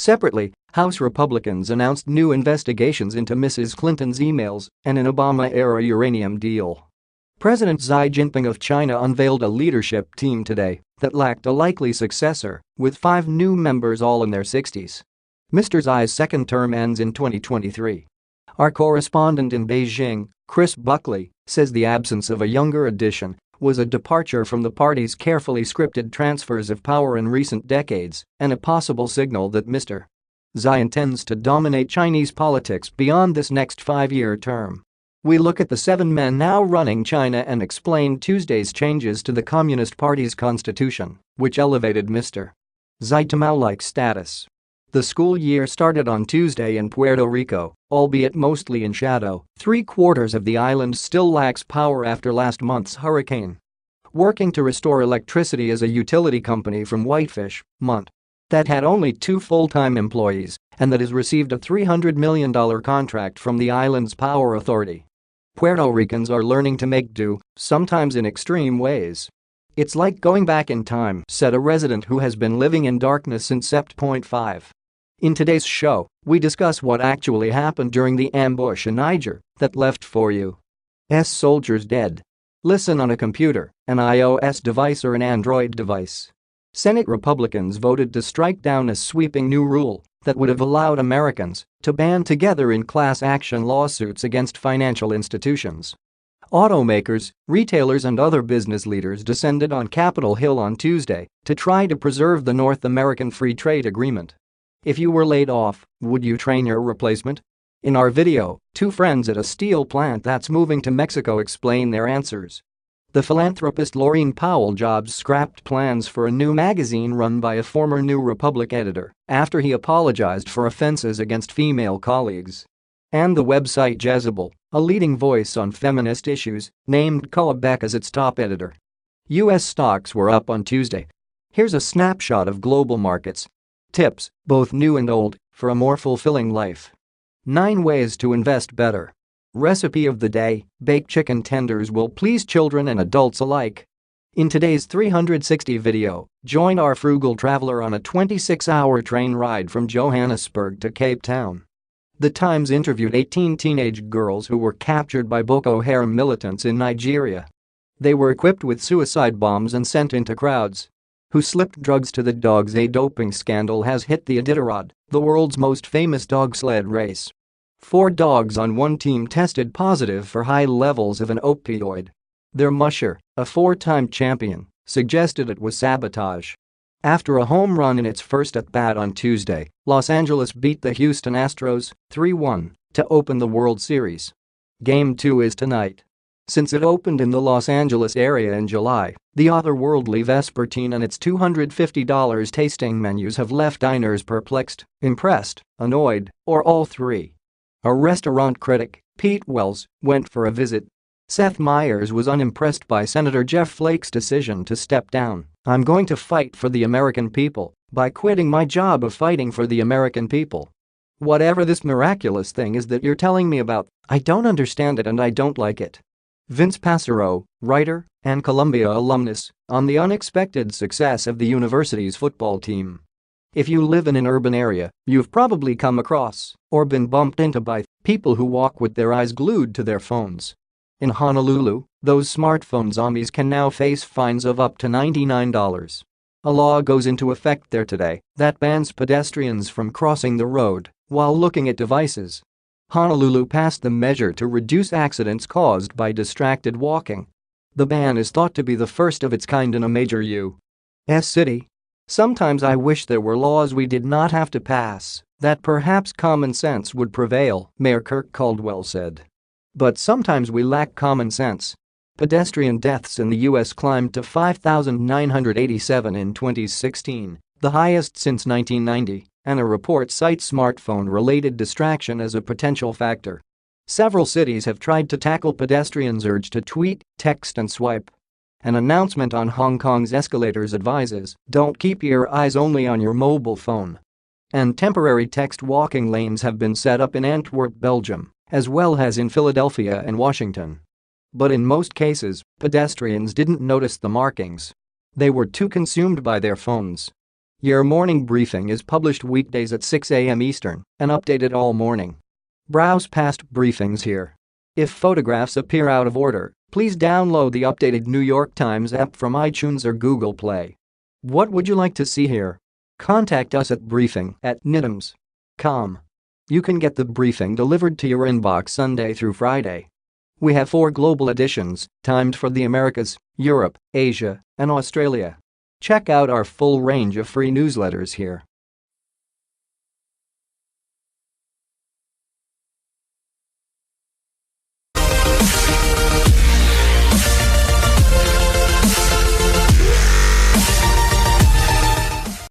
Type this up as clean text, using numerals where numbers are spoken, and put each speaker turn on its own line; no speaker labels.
Separately, House Republicans announced new investigations into Mrs. Clinton's emails and an Obama-era uranium deal. President Xi Jinping of China unveiled a leadership team today that lacked a likely successor, with 5 new members all in their 60s. Mr. Xi's second term ends in 2023. Our correspondent in Beijing, Chris Buckley, says the absence of a younger addition was a departure from the party's carefully scripted transfers of power in recent decades and a possible signal that Mr. Xi intends to dominate Chinese politics beyond this next 5-year term. We look at the 7 men now running China and explain Tuesday's changes to the Communist Party's constitution, which elevated Mr. Xi to Mao-like status. The school year started on Tuesday in Puerto Rico, albeit mostly in shadow. 3/4 of the island still lacks power after last month's hurricane. Working to restore electricity is a utility company from Whitefish, Mont. That had only 2 full-time employees and that has received a $300 million contract from the island's power authority. Puerto Ricans are learning to make do, sometimes in extreme ways. It's like going back in time, said a resident who has been living in darkness since Sept. 5. In today's show, we discuss what actually happened during the ambush in Niger that left 4 U.S. soldiers dead. Listen on a computer, an iOS device or an Android device. Senate Republicans voted to strike down a sweeping new rule that would have allowed Americans to band together in class action lawsuits against financial institutions. Automakers, retailers and other business leaders descended on Capitol Hill on Tuesday to try to preserve the North American Free Trade Agreement. If you were laid off, would you train your replacement? In our video, 2 friends at a steel plant that's moving to Mexico explain their answers. The philanthropist Laurene Powell Jobs scrapped plans for a new magazine run by a former New Republic editor after he apologized for offenses against female colleagues. And the website Jezebel, a leading voice on feminist issues, named Koa Beck as its top editor. U.S. stocks were up on Tuesday. Here's a snapshot of global markets. Tips, both new and old, for a more fulfilling life. 9 ways to invest better. Recipe of the day: baked chicken tenders will please children and adults alike. In today's 360 video, join our frugal traveler on a 26-hour train ride from Johannesburg to Cape Town. The Times interviewed 18 teenage girls who were captured by Boko Haram militants in Nigeria. They were equipped with suicide bombs and sent into crowds. Who slipped drugs to the dogs? A doping scandal has hit the Iditarod, the world's most famous dog sled race. 4 dogs on one team tested positive for high levels of an opioid. Their musher, a 4-time champion, suggested it was sabotage. After a home run in its first at-bat on Tuesday, Los Angeles beat the Houston Astros 3-1 to open the World Series. Game 2 is tonight. Since it opened in the Los Angeles area in July, the otherworldly Vespertine and its $250 tasting menus have left diners perplexed, impressed, annoyed, or all 3. A restaurant critic, Pete Wells, went for a visit. Seth Meyers was unimpressed by Senator Jeff Flake's decision to step down. "I'm going to fight for the American people by quitting my job of fighting for the American people. Whatever this miraculous thing is that you're telling me about, I don't understand it and I don't like it." Vince Passero, writer and Columbia alumnus, on the unexpected success of the university's football team. If you live in an urban area, you've probably come across or been bumped into by people who walk with their eyes glued to their phones. In Honolulu, those smartphone zombies can now face fines of up to $99. A law goes into effect there today that bans pedestrians from crossing the road while looking at devices. Honolulu passed the measure to reduce accidents caused by distracted walking. The ban is thought to be the first of its kind in a major U.S. city. "Sometimes I wish there were laws we did not have to pass, that perhaps common sense would prevail," Mayor Kirk Caldwell said. "But sometimes we lack common sense." Pedestrian deaths in the U.S. climbed to 5,987 in 2016, the highest since 1990, and a report cites smartphone-related distraction as a potential factor. Several cities have tried to tackle pedestrians' urge to tweet, text and swipe. An announcement on Hong Kong's escalators advises, "Don't keep your eyes only on your mobile phone." And temporary text walking lanes have been set up in Antwerp, Belgium, as well as in Philadelphia and Washington. But in most cases, pedestrians didn't notice the markings. They were too consumed by their phones. Your morning briefing is published weekdays at 6 a.m. Eastern and updated all morning. Browse past briefings here. If photographs appear out of order, please download the updated New York Times app from iTunes or Google Play. What would you like to see here? Contact us at briefing@nitums.com. You can get the briefing delivered to your inbox Sunday through Friday. We have 4 global editions, timed for the Americas, Europe, Asia, and Australia. Check out our full range of free newsletters here.